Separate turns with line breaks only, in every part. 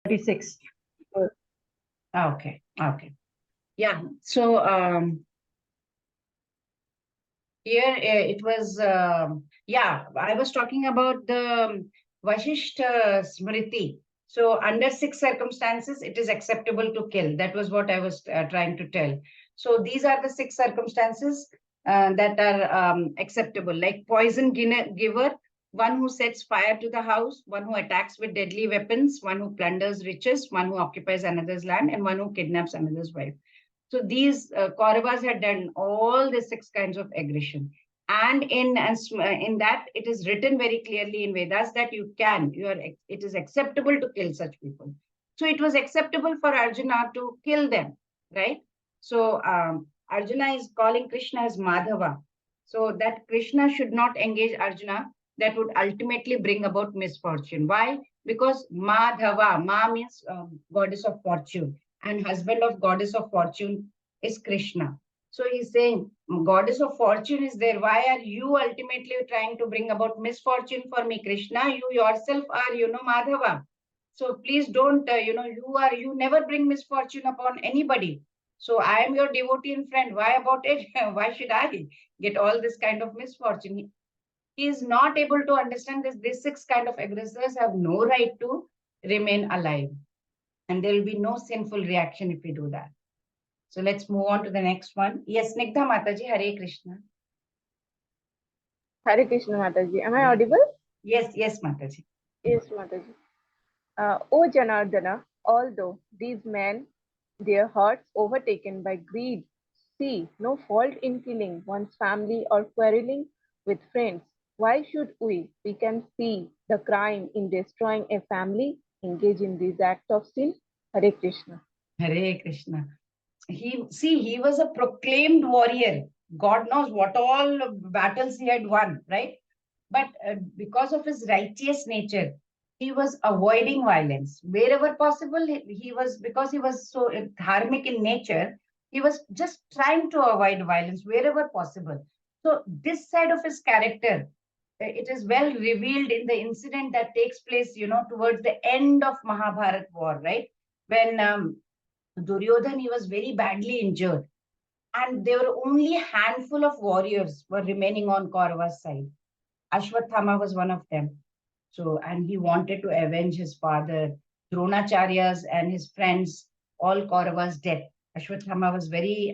36.
Okay. Yeah. So here it was, yeah, I was talking about the Vashishta Smriti. So under 6 circumstances, it is acceptable to kill. That was what I was trying to tell. So these are the 6 circumstances that are acceptable, like poison giver, one who sets fire to the house, one who attacks with deadly weapons, one who plunders riches, one who occupies another's land, and one who kidnaps another's wife. So these Kauravas had done all the 6 kinds of aggression. And in that, it is written very clearly in Vedas that it is acceptable to kill such people. So it was acceptable for Arjuna to kill them, right? So Arjuna is calling Krishna as Madhava. So that Krishna should not engage Arjuna, that would ultimately bring about misfortune. Why? Because Madhava, Ma means goddess of fortune, and husband of goddess of fortune is Krishna. So he's saying, goddess of fortune is there. Why are you ultimately trying to bring about misfortune for me, Krishna? You yourself are, Madhava. So please don't, you never bring misfortune upon anybody. So I am your devotee and friend. Why about it? Why should I get all this kind of misfortune? He is not able to understand this. These 6 kind of aggressors have no right to remain alive. And there will be no sinful reaction if we do that. So let's move on to the next one. Yes, Snigdha Mataji, Hare Krishna.
Hare Krishna Mataji. Am I audible?
Yes, Mataji.
Yes, Mataji. O Janardana, although these men, their hearts overtaken by greed, see no fault in killing one's family or quarreling with friends, why should we can see the crime in destroying a family, engage in this act of sin? Hare Krishna.
Hare Krishna. He was a proclaimed warrior. God knows what all battles he had won, right? But because of his righteous nature, he was avoiding violence wherever possible. He was, because he was so dharmic in nature, he was just trying to avoid violence wherever possible. So this side of his character, it is well revealed in the incident that takes place, towards the end of Mahabharat war, right? When Duryodhan, he was very badly injured, and there were only a handful of warriors were remaining on Kaurava's side. Ashwathama was one of them. So, and he wanted to avenge his father, Dronacharya's and his friends, all Kaurava's death. Ashwathama was very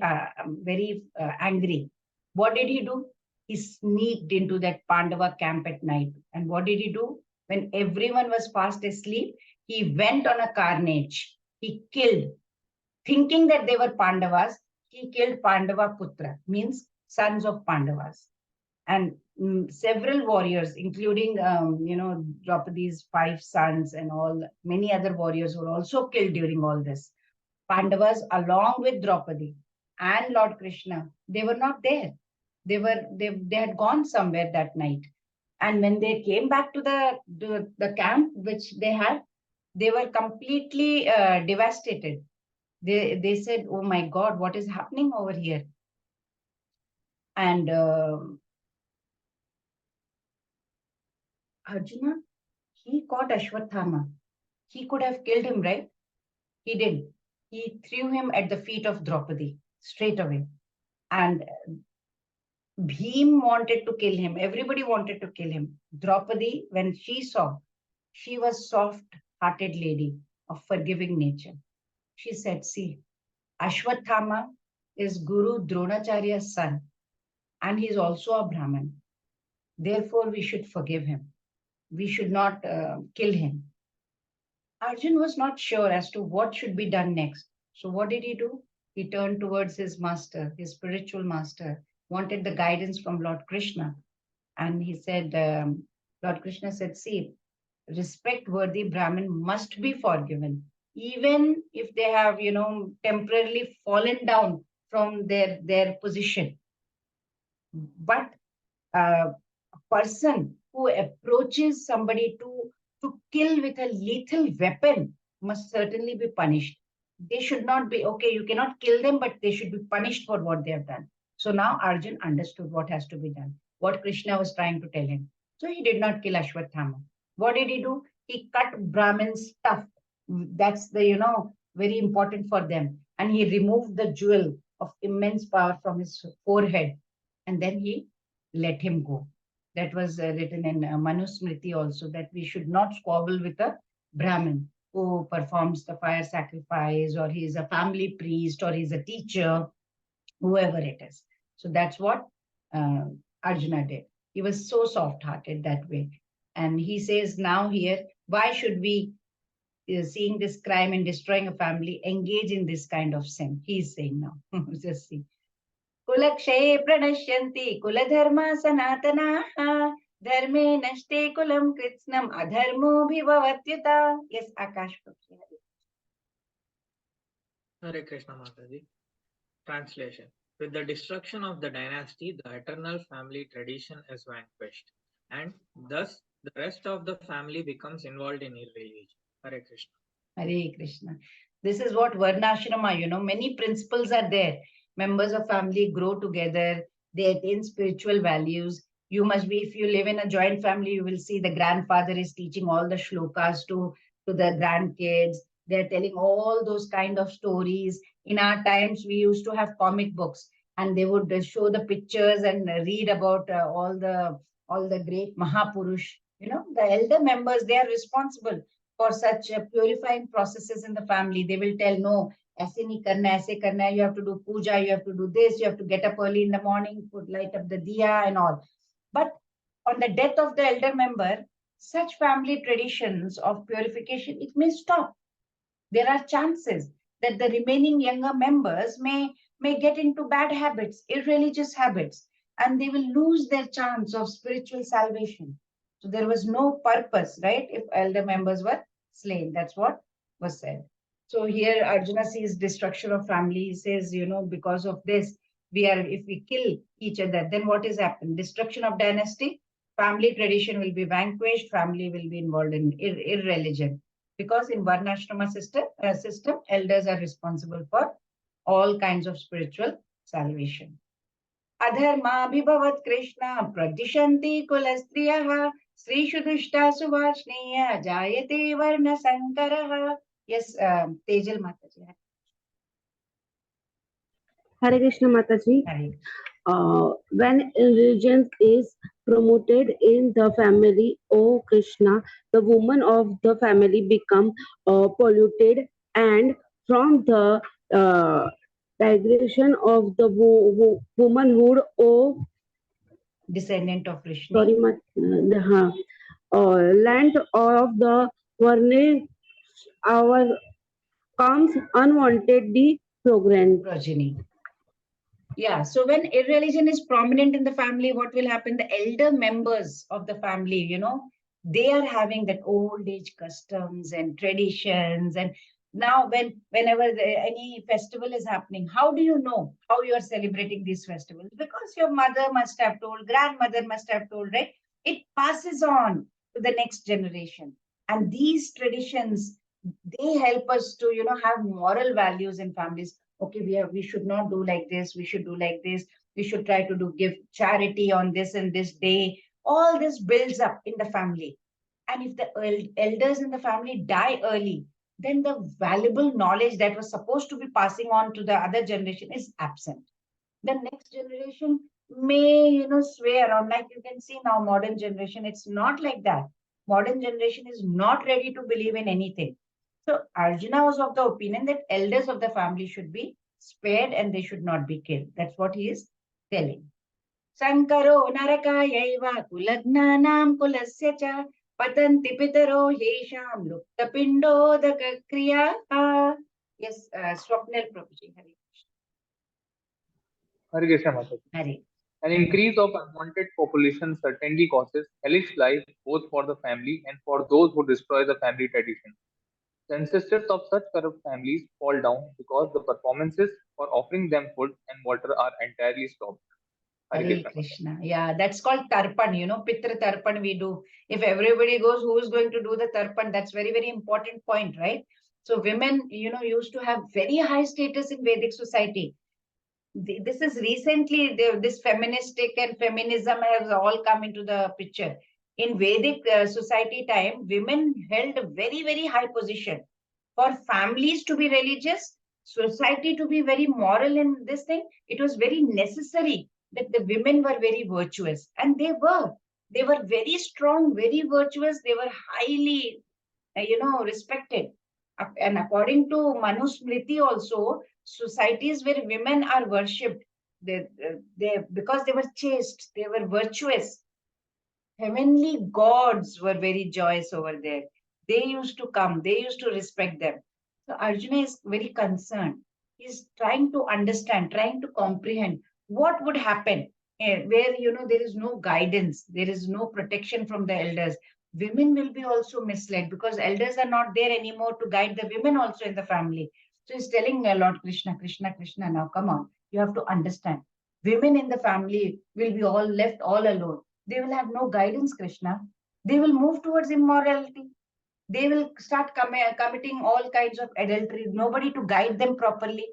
angry. What did he do? He sneaked into that Pandava camp at night. And what did he do? When everyone was fast asleep, he went on a carnage. He killed, thinking that they were Pandavas, he killed Pandava Putra, means sons of Pandavas. And several warriors, including, Draupadi's 5 sons and all, many other warriors were also killed during all this. Pandavas, along with Draupadi and Lord Krishna, they were not there. They had gone somewhere that night. And when they came back to the camp which they had, they were completely devastated. They said, "Oh my God, what is happening over here?" And Arjuna, he caught Ashwathama. He could have killed him, right? He didn't. He threw him at the feet of Draupadi straight away. And Bhim wanted to kill him. Everybody wanted to kill him. Draupadi, when she saw, she was soft-hearted lady of forgiving nature. She said, "See, Ashwathama is Guru Dronacharya's son, and he is also a Brahmin. Therefore, we should forgive him. We should not kill him." Arjun was not sure as to what should be done next. So what did he do? He turned towards his master, his spiritual master, wanted the guidance from Lord Krishna. And he said, Lord Krishna said, "See, respect-worthy Brahmin must be forgiven, even if they have, temporarily fallen down from their position. But a person who approaches somebody to kill with a lethal weapon must certainly be punished. They should not be, okay, you cannot kill them, but they should be punished for what they have done." So now Arjun understood what has to be done, what Krishna was trying to tell him. So he did not kill Ashwathama. What did he do? He cut Brahmin's tuft That's the very important for them. And he removed the jewel of immense power from his forehead, and then he let him go. That was written in Manusmriti also, that we should not squabble with a Brahmin who performs the fire sacrifice, or he is a family priest, or he's a teacher, whoever it is. So that's what uh, Arjuna did. He was so soft-hearted that way. And he says now here, why should we, seeing this crime and destroying a family, engage in this kind of sin? He's saying now. Just see. Kulakshaye pranashyanti kuladharma sanatana dharme nashte kulam kritsnam adharmo bhivavatyuta. Yes, Akash.
Hare Krishna Mataji. Translation. With the destruction of the dynasty, the eternal family tradition is vanquished, and thus the rest of the family becomes involved in irreligion. Hare Krishna.
Hare Krishna. This is what Varnashrama, many principles are there. Members of family grow together, they attain spiritual values. You must be, if you live in a joint family, you will see the grandfather is teaching all the shlokas to the grandkids. They're telling all those kind of stories. In our times, we used to have comic books, and they would show the pictures and read about all the great Mahapurush. The elder members, they are responsible for such purifying processes in the family. They will tell, no, aise nahi karna, aise karna hai, you have to do puja, you have to do this, you have to get up early in the morning, put light up the diya and all. But on the death of the elder member, such family traditions of purification, it may stop. There are chances that the remaining younger members may get into bad habits, irreligious habits, and they will lose their chance of spiritual salvation. So there was no purpose, right? If elder members were slain, that's what was said. So here Arjuna sees destruction of family. He says, because of this, if we kill each other, then what is happened? Destruction of dynasty, family tradition will be vanquished, family will be involved in irreligion. Because in Varnashrama system, elders are responsible for all kinds of spiritual salvation. Adharmabhibhavat Krishna pradishanti kulastriyah Srishu dushta suvarshneya jayate varna sankaraha. Yes, Tejal Mataji.
Hare Krishna Mataji. When religion is promoted in the family, O Krishna, the woman of the family become polluted, and from the digression of the womanhood, O
Descendant of Krishna.
sorry, land of the Varne, our comes unwanted the
progeny. Yeah, so when irreligion is prominent in the family, what will happen? The elder members of the family, they are having that old age customs and traditions. And now whenever any festival is happening, how do you know how you are celebrating these festivals? Because your mother must have told, grandmother must have told, right? It passes on to the next generation. And these traditions, they help us to, have moral values in families. Okay, we should not do like this, we should do like this, we should try to give charity on this and this day. All this builds up in the family. And if the elders in the family die early, then the valuable knowledge that was supposed to be passing on to the other generation is absent. The next generation may sway around, like you can see now. Modern generation, it's not like that. Modern generation is not ready to believe in anything. So Arjuna was of the opinion that elders of the family should be spared and they should not be killed. That's what he is telling. Sankaro narakayaiva kulagnanam kulasya cha patanti pitaro yesham lupta pindodaka kriya. Yes, Swapnil Prabhuji.
Hare Krishna Mataji.
Hare.
An increase of unwanted population certainly causes hellish life both for the family and for those who destroy the family tradition. The ancestors of such corrupt families fall down because the performances for offering them food and water are entirely stopped.
Hare Krishna. Yeah, that's called tarpan, Pitra tarpan we do. If everybody goes, who is going to do the tarpan? That's very, very important point, right? So women, used to have very high status in Vedic society. This is recently, this feministic and feminism has all come into the picture. In Vedic society time, women held a very, very high position. For families to be religious, society to be very moral in this thing, it was very necessary that the women were very virtuous. And they were. They were very strong, very virtuous. They were highly, respected. And according to Manusmriti also, societies where women are worshipped, they because they were chaste, they were virtuous. Heavenly gods were very joyous over there. They used to come, they used to respect them. So Arjuna is very concerned. He's trying to understand, trying to comprehend what would happen where there is no guidance, there is no protection from the elders. Women will be also misled because elders are not there anymore to guide the women also in the family. So he's telling Lord Krishna, Krishna, Krishna, now come on, you have to understand. Women in the family will be all left all alone. They will have no guidance, Krishna. They will move towards immorality. They will start committing all kinds of adultery, nobody to guide them properly.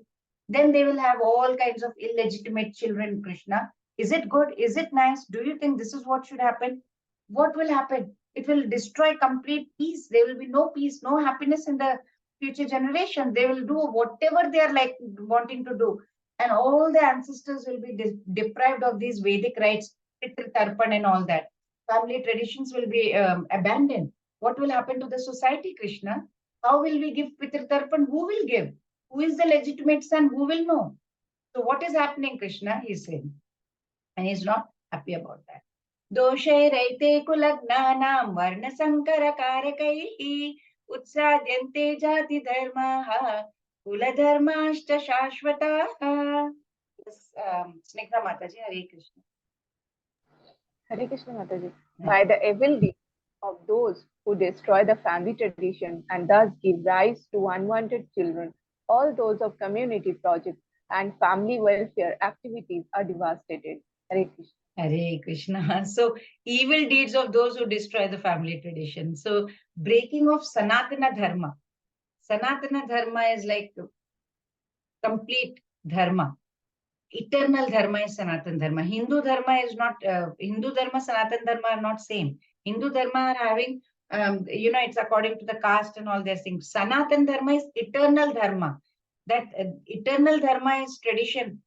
Then they will have all kinds of illegitimate children, Krishna. Is it good? Is it nice? Do you think this is what should happen? What will happen? It will destroy complete peace. There will be no peace, no happiness in the future generation. They will do whatever they are like wanting to do. And all the ancestors will be deprived of these Vedic rites, Pitr Tarpan and all that. Family traditions will be abandoned. What will happen to the society, Krishna? How will we give Pitr Tarpan? Who will give? Who is the legitimate son? Who will know? So what is happening, Krishna? He's saying. And he's not happy about that. Doshai kulagnanam varna sankara karakaihi utsadyante jati dharmaha kula dharmashta shashvataha. Yes, Snigdha Mataji, Hare Krishna.
Hare Krishna Mataji. By the evil deeds of those who destroy the family tradition and thus give rise to unwanted children, all those of community projects and family welfare activities are devastated. Hare Krishna.
Hare Krishna. So, evil deeds of those who destroy the family tradition. So, breaking of Sanatana Dharma. Sanatana Dharma is like complete Dharma. Eternal Dharma is Sanatana Dharma. Hindu Dharma is not, Hindu Dharma, Sanatana Dharma are not same. Hindu Dharma are having, it's according to the caste and all these things. Sanatana Dharma is eternal Dharma. That eternal Dharma is tradition.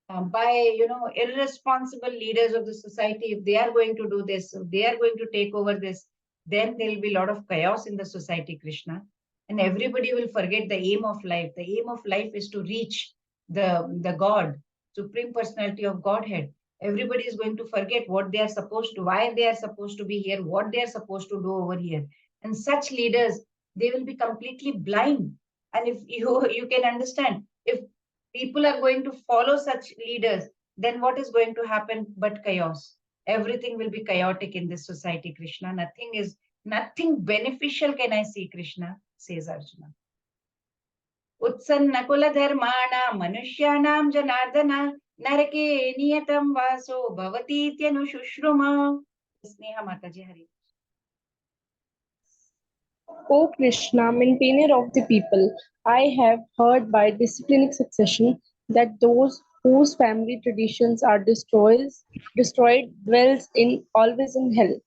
By irresponsible leaders of the society, if they are going to do this, if they are going to take over this, then there will be a lot of chaos in the society, Krishna, and everybody will forget the aim of life. The aim of life is to reach the God, Supreme Personality of Godhead. Everybody is going to forget what they are supposed to, why they are supposed to be here, what they are supposed to do over here. And such leaders, they will be completely blind. And if you can understand, if people are going to follow such leaders, then what is going to happen but chaos? Everything will be chaotic in this society, Krishna. Nothing beneficial can I see, Krishna, says Arjuna. Utsanna kula dharmana manushyanam janardana narake niyatam vaso bhavati ityanu shushruma. Sneha Mataji, Hari.
O Krishna, maintainer of the people, I have heard by disciplinic succession that those whose family traditions are destroyed dwells in always in hell.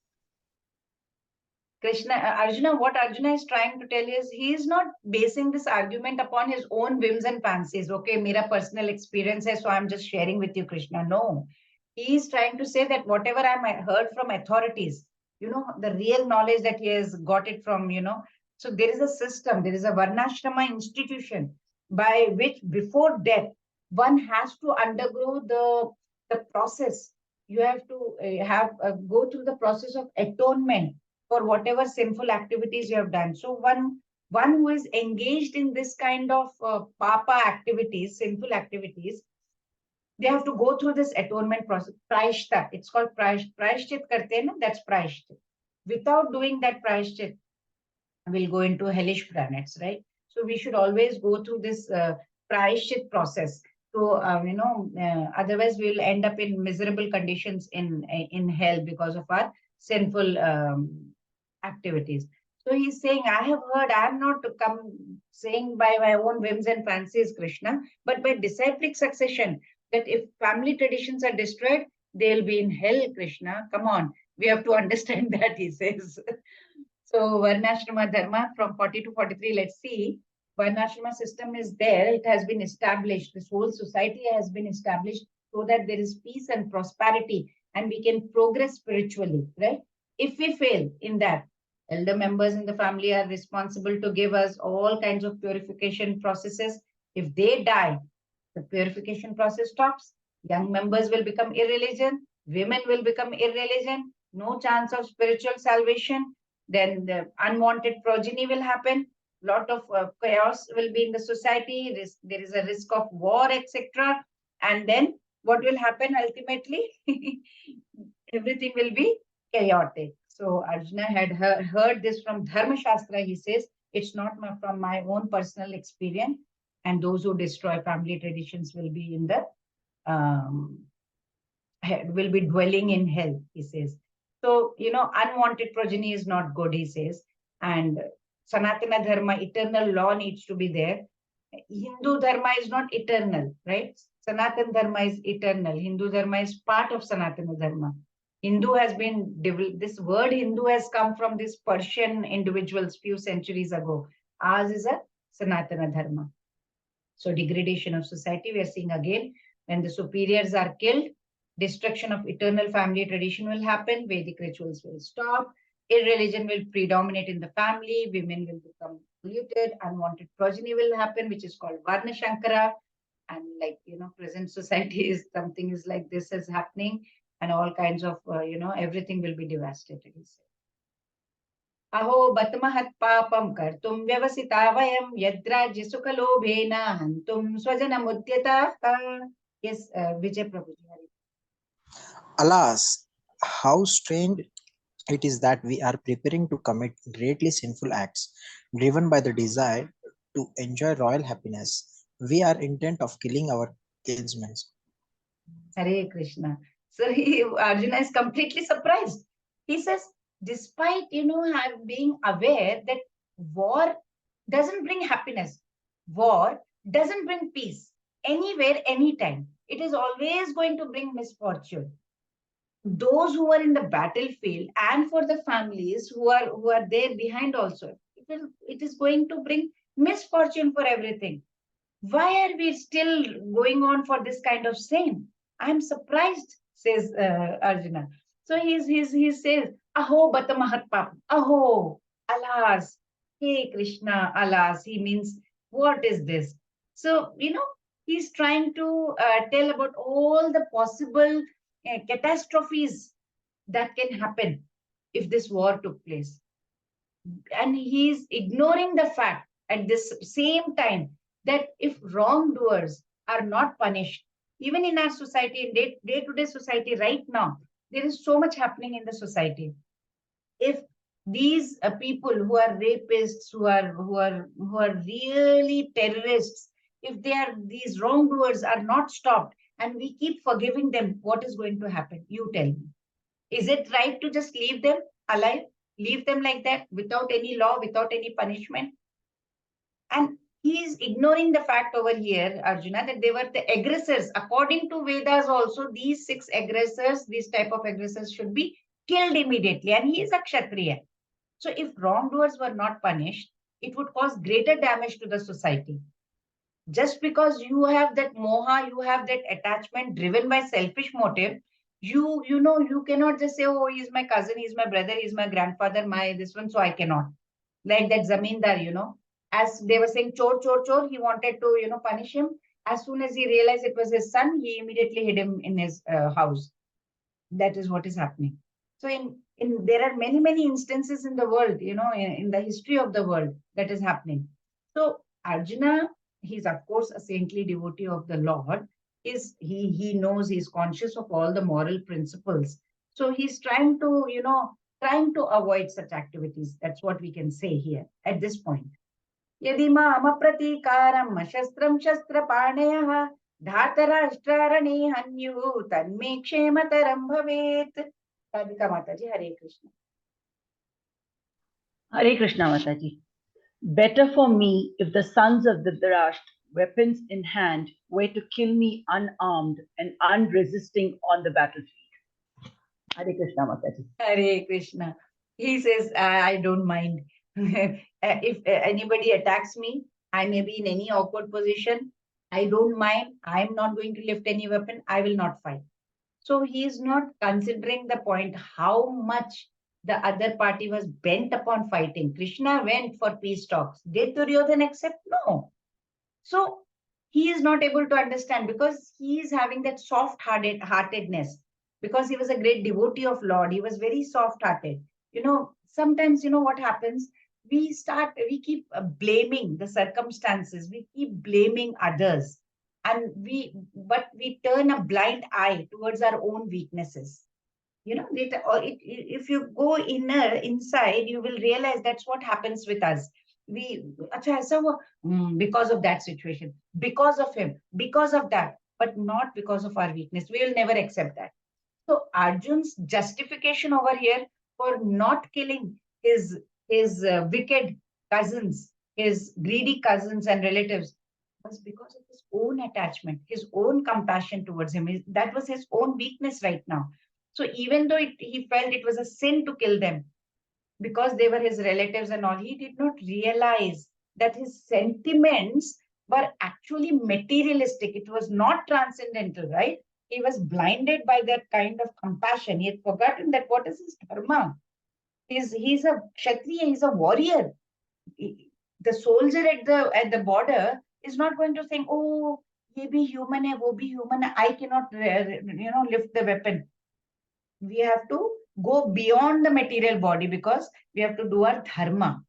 Arjuna, what Arjuna is trying to tell is he is not basing this argument upon his own whims and fancies. Okay, mera personal experience hai, so I'm just sharing with you, Krishna. No, he is trying to say that whatever I heard from authorities, the real knowledge that he has got it from, so there is a system, there is a Varnashrama institution by which before death, one has to undergo the process. You have to go through the process of atonement for whatever sinful activities you have done. So one who is engaged in this kind of papa activities, sinful activities, they have to go through this atonement process. Prayashta, it's called prayashchit karte hain na, that's prayashchit. Without doing that prayashchit, we'll go into hellish planets, right? So we should always go through this prayashchit process. So otherwise we will end up in miserable conditions in hell because of our sinful activities. So he's saying, I have heard, I am not saying by my own whims and fancies, Krishna, but by disciplic succession, that if family traditions are destroyed, they'll be in hell, Krishna. Come on, we have to understand that, he says. So Varnashrama Dharma from 40 to 43, let's see. Varnashrama system is there. It has been established. This whole society has been established so that there is peace and prosperity and we can progress spiritually, right? If we fail in that, elder members in the family are responsible to give us all kinds of purification processes. If they die, the purification process stops. Young members will become irreligion. Women will become irreligion. No chance of spiritual salvation. Then the unwanted progeny will happen. Lot of chaos will be in the society. There is a risk of war, etc. And then what will happen ultimately? Everything will be chaotic. So Arjuna had heard this from Dharma Shastra. He says, it's not from my own personal experience. And those who destroy family traditions will be in the will be dwelling in hell, he says. So, unwanted progeny is not good, he says. And Sanatana Dharma, eternal law needs to be there. Hindu Dharma is not eternal, right? Sanatana Dharma is eternal. Hindu Dharma is part of Sanatana Dharma. Hindu has been, this word Hindu has come from these Persian individuals few centuries ago. Ours is a Sanatana Dharma. So degradation of society, we are seeing again, when the superiors are killed, destruction of eternal family tradition will happen, Vedic rituals will stop, irreligion will predominate in the family, women will become polluted, unwanted progeny will happen, which is called Varna Shankara. And present society is something is like this is happening, and all kinds of, everything will be devastated. अहो बतमहत् पापं कर्तुं व्यवसिता वयं यद्राज्य सुखलोभेन हन्तुं स्वजनमुद्यताः. Yes, Vijay Prabhuji.
Alas, how strange it is that we are preparing to commit greatly sinful acts, driven by the desire to enjoy royal happiness. We are intent of killing our kinsmen.
Hare Krishna. So Arjuna is completely surprised. He says, despite being aware that war doesn't bring happiness, war doesn't bring peace anywhere, anytime. It is always going to bring misfortune. Those who are in the battlefield and for the families who are there behind also, it is going to bring misfortune for everything. Why are we still going on for this kind of sin? I'm surprised, says Arjuna. So he says, Aho batamahat pap. Aho, alas. Hey Krishna, alas. He means, what is this? So, he's trying to tell about all the possible catastrophes that can happen if this war took place. And he's ignoring the fact at this same time that if wrongdoers are not punished, even in our society, in day-to-day society right now, there is so much happening in the society. If these people who are rapists, who are really terrorists, if these wrongdoers are not stopped and we keep forgiving them, what is going to happen? You tell me. Is it right to just leave them alive? Leave them like that without any law, without any punishment? And he is ignoring the fact over here, Arjuna, that they were the aggressors. According to Vedas also, these 6 aggressors, these type of aggressors should be killed immediately. And he is a Kshatriya. So if wrongdoers were not punished, it would cause greater damage to the society. Just because you have that moha, you have that attachment driven by selfish motive, you cannot just say, oh, he's my cousin, he's my brother, he's my grandfather, my this one, so I cannot. Like that zamindar, as they were saying, chor, chor, chor, he wanted to, punish him. As soon as he realized it was his son, he immediately hid him in his house. That is what is happening. So there are many, many instances in the world, in the history of the world that is happening. So Arjuna, he's of course a saintly devotee of the Lord. He knows, he's conscious of all the moral principles. So he's trying to avoid such activities. That's what we can say here at this point. Yadi mama pratikaram shastram shastrapanayah dhatarashtrarane hanyu tanme kshemataram bhavet. Radhika Mataji, Hare Krishna.
Hare Krishna Mataji. Better for me if the sons of Dhritarashtra, weapons in hand, were to kill me unarmed and unresisting on the battlefield. Hare Krishna Mataji.
Hare Krishna. He says, I don't mind. If anybody attacks me, I may be in any awkward position. I don't mind. I'm not going to lift any weapon. I will not fight. So he is not considering the point how much the other party was bent upon fighting. Krishna went for peace talks. Did Duryodhana accept? No. So he is not able to understand because he is having that heartedness, because he was a great devotee of Lord. He was very soft hearted. Sometimes, what happens? We keep blaming the circumstances. We keep blaming others. But we turn a blind eye towards our own weaknesses. If you go inside, you will realize that's what happens with us. Acha, aisa hua? Because of that situation, because of him, because of that, but not because of our weakness. We will never accept that. So Arjun's justification over here for not killing his wicked cousins, his greedy cousins and relatives, was because of his own attachment, his own compassion towards him. That was his own weakness right now. So even though he felt it was a sin to kill them because they were his relatives and all, he did not realize that his sentiments were actually materialistic. It was not transcendental, right? He was blinded by that kind of compassion. He had forgotten that what is his dharma. He's a kshatriya, he's a warrior. The soldier at the border is not going to think, oh, ye bhi human hai, wo bhi human hai, I cannot lift the weapon. We have to go beyond the material body because we have to do our dharma.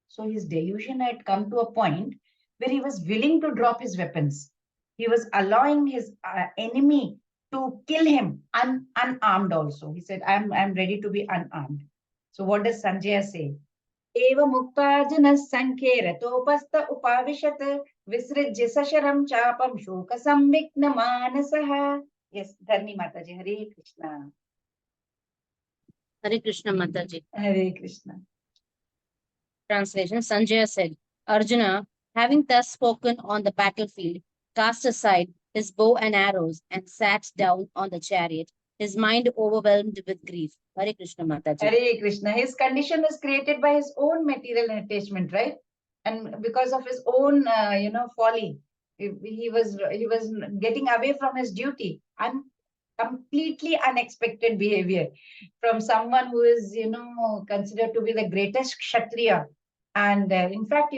So his delusion had come to a point where he was willing to drop his weapons. He was allowing his enemy to kill him unarmed also. He said, I'm ready to be unarmed. So what does Sanjaya say? Eva muktarjuna sankhe ratopasta upavishat visrijya sasharam chapam shoka samvikna manasaha. Yes, Dharmi Mataji. Hare Krishna.
Hare Krishna Mataji.
Hare Krishna.
Translation. Sanjaya said, Arjuna, having thus spoken on the battlefield, cast aside his bow and arrows and sat down on the chariot, his mind overwhelmed with grief. Hare Krishna Mataji.
Hare Krishna. His condition was created by his own material attachment, right? And because of his own, folly, he was getting away from his duty. And completely unexpected behavior from someone who is, considered to be the greatest kshatriya. And in fact,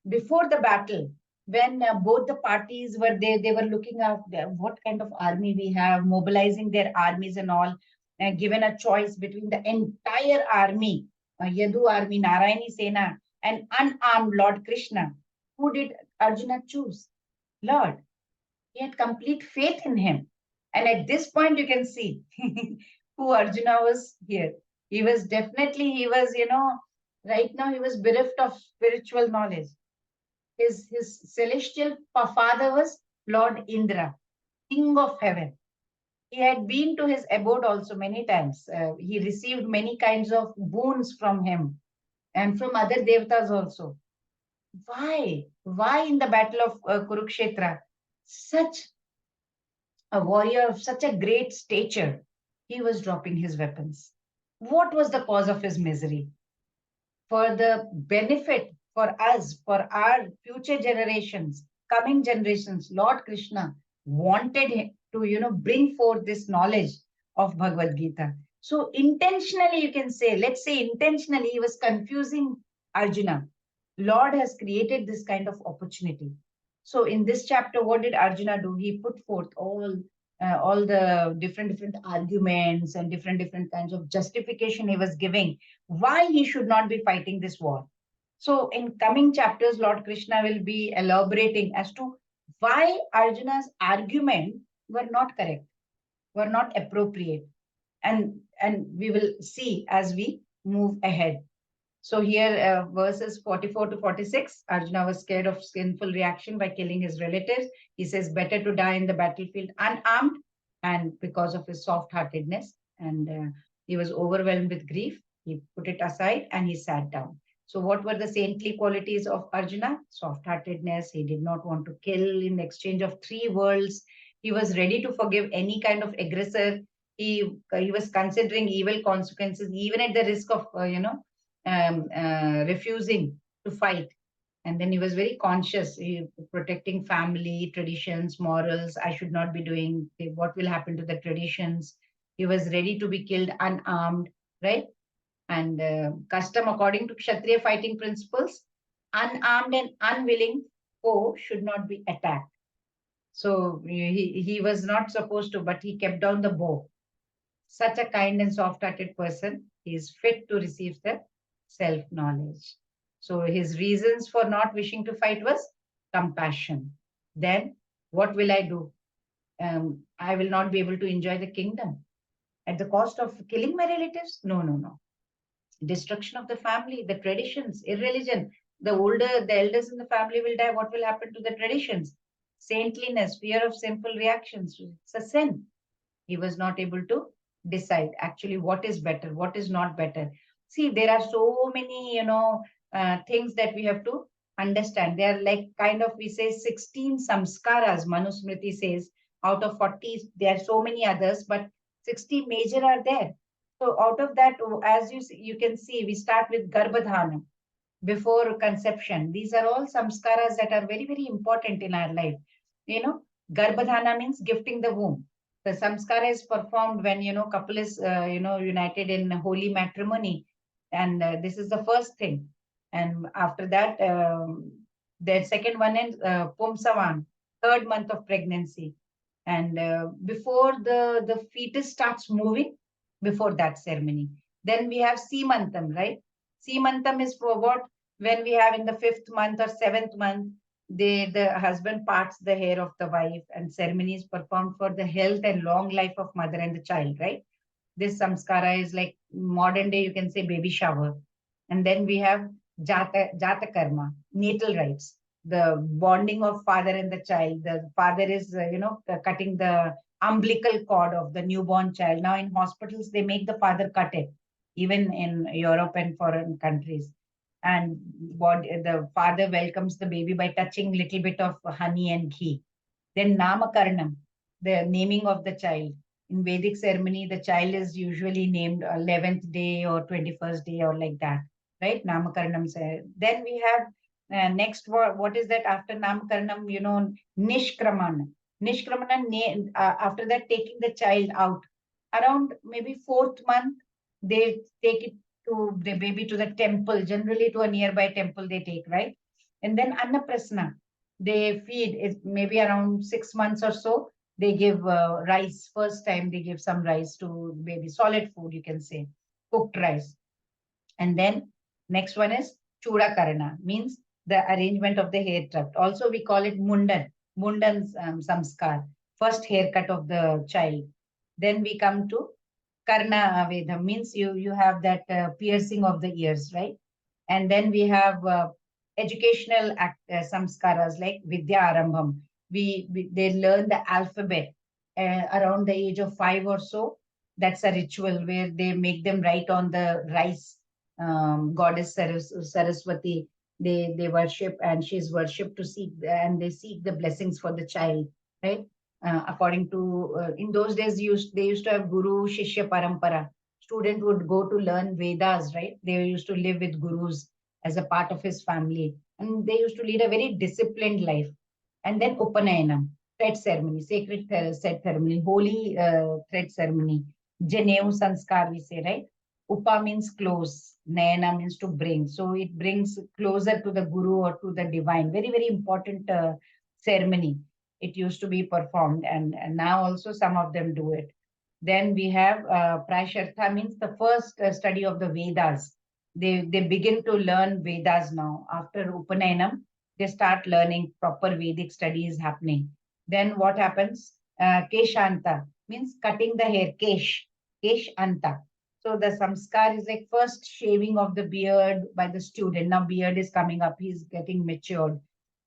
before the battle, when both the parties were there, they were looking at what kind of army we have, mobilizing their armies and all, given a choice between the entire army, Yadu army, Narayani Sena, and unarmed Lord Krishna. Who did Arjuna choose? Lord. He had complete faith in him. And at this point, you can see who Arjuna was here. He was, right now he was bereft of spiritual knowledge. His celestial father was Lord Indra, king of heaven. He had been to his abode also many times. He received many kinds of boons from him and from other devatas also. Why? Why in the battle of Kurukshetra? Such a warrior of such a great stature, he was dropping his weapons. What was the cause of his misery? For the benefit for us, for our future generations, coming generations, Lord Krishna wanted him to, bring forth this knowledge of Bhagavad Gita. So intentionally, you can say, let's say intentionally, he was confusing Arjuna. Lord has created this kind of opportunity. So in this chapter, what did Arjuna do? He put forth all the different arguments and different kinds of justification he was giving why he should not be fighting this war. So in coming chapters, Lord Krishna will be elaborating as to why Arjuna's argument were not correct, were not appropriate, and we will see as we move ahead. So here, verses 44 to 46, Arjuna was scared of sinful reaction by killing his relatives. He says, better to die in the battlefield unarmed, and because of his soft-heartedness. And he was overwhelmed with grief. He put it aside and he sat down. So what were the saintly qualities of Arjuna? Soft-heartedness. He did not want to kill in exchange of 3 worlds. He was ready to forgive any kind of aggressor. He was considering evil consequences, even at the risk of, refusing to fight. And then he was very conscious, protecting family, traditions, morals. I should not be doing, what will happen to the traditions? He was ready to be killed unarmed, right? And custom, according to Kshatriya fighting principles, unarmed and unwilling foe should not be attacked. So he was not supposed to, but he kept down the bow. Such a kind and soft-hearted person, he is fit to receive the self-knowledge. So his reasons for not wishing to fight was compassion. Then what will I do? I will not be able to enjoy the kingdom at the cost of killing my relatives. No, no, no. Destruction of the family, the traditions, irreligion. The elders in the family will die. What will happen to the traditions? Saintliness, fear of sinful reactions. It's a sin. He was not able to decide actually what is better, what is not better. See, there are so many, things that we have to understand. They are like kind of, we say 16 samskaras, Manusmriti says, out of 40, there are so many others, but 60 major are there. So out of that, as you can see, we start with Garbhadhana, before conception. These are all samskaras that are very, very important in our life. Garbhadhana means gifting the womb. The samskara is performed when, couple is, united in holy matrimony. And this is the first thing. And after that, the second one is Pumsavan, third month of pregnancy. And before the fetus starts moving, before that ceremony. Then we have Simantam, right? Simantam is for what? When we have in the 5th month or 7th month, the husband parts the hair of the wife, and ceremony is performed for the health and long life of mother and the child, right? This samskara is like modern day, you can say baby shower. And then we have jata karma, natal rites, the bonding of father and the child. The father is, cutting the umbilical cord of the newborn child. Now in hospitals, they make the father cut it, even in Europe and foreign countries. And the father welcomes the baby by touching little bit of honey and ghee. Then Namakarnam, the naming of the child. In Vedic ceremony, the child is usually named 11th day or 21st day or like that, right? Namakarnam. Then we have next, what is that after Namakarnam? Nishkramana. Nishkramana, after that, taking the child out. Around maybe 4th month, they take it to the baby to the temple, generally to a nearby temple they take, right? And then Annaprasna, they feed it maybe around 6 months or so. They give rice. First time they give some rice to baby, solid food, you can say, cooked rice. And then next one is Chuda Karana, means the arrangement of the hair tuft. Also, we call it Mundan, Mundan's samskar, first haircut of the child. Then we come to Karna Vedam, means you have that piercing of the ears, right? And then we have educational samskaras like Vidya Arambham. They learn the alphabet around the age of 5 or so. That's a ritual where they make them write on the rice. Goddess Saraswati, they worship, and she's worshipped to seek, and they seek the blessings for the child, right? According to in those days, they used to have Guru Shishya Parampara. Student would go to learn Vedas, right? They used to live with gurus as a part of his family, and they used to lead a very disciplined life. And then Upanayanam, thread ceremony, sacred thread ceremony, holy thread ceremony, Janev Sanskar, we say, right? Upa means close, Nayana means to bring. So it brings closer to the Guru or to the divine. Very, very important ceremony. It used to be performed, and now also some of them do it. Then we have Prashartha, means the first study of the Vedas. They begin to learn Vedas now. After Upanayanam, they start learning proper Vedic studies happening. Then what happens? Keshanta, means cutting the hair, Kesh Anta. So the samskar is like first shaving of the beard by the student. Now beard is coming up, he's getting matured.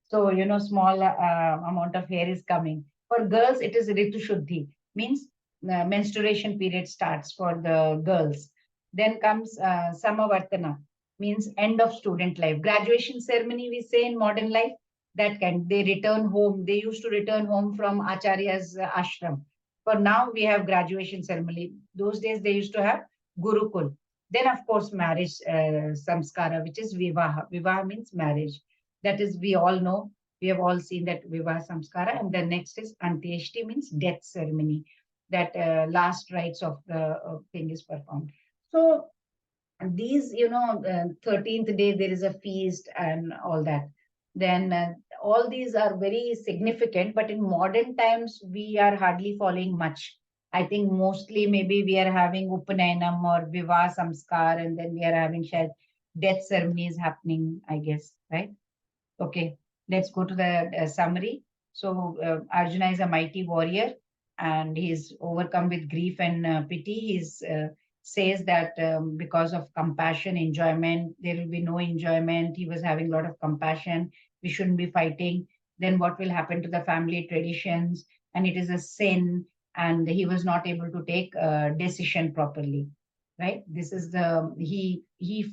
So, small amount of hair is coming. For girls, it is Ritu Shuddhi, means menstruation period starts for the girls. Then comes Samavartana, means end of student life. Graduation ceremony, we say in modern life, that kind. They return home. They used to return home from Acharya's ashram. For now, we have graduation ceremony. Those days, they used to have Gurukul. Then, of course, marriage samskara, which is Vivaha. Vivaha means marriage. That is, we all know, we have all seen that Vivaha Samskara. And the next is Antyeshti, means death ceremony, that last rites of the thing is performed. So these, 13th day, there is a feast and all that. Then all these are very significant, but in modern times, we are hardly following much. I think mostly maybe we are having Upanayinam or Vivaha Samskar, and then we are having shared death ceremonies happening, I guess, right? Okay, let's go to the summary. So Arjuna is a mighty warrior, and he's overcome with grief and pity. He's says that because of compassion, enjoyment, there will be no enjoyment. He was having a lot of compassion. We shouldn't be fighting. Then what will happen to the family traditions? And it is a sin, and he was not able to take a decision properly. Right? This is the he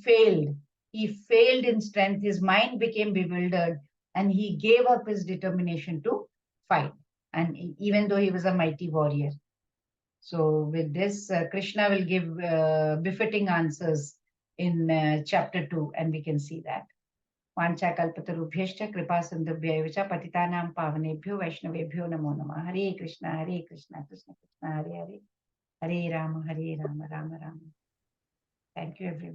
failed. He failed in strength. His mind became bewildered, and he gave up his determination to fight. And even though he was a mighty warrior. So with this, Krishna will give befitting answers in chapter 2, and we can see that. Vanchakalpatarubhyascha kripa sindhubhyayocha patitanam pavanebhyo vaishnavebhyo namo namah. Hare Krishna, Krishna Krishna, Hare Hare, Hare Rama, Rama Rama. Thank you, everyone.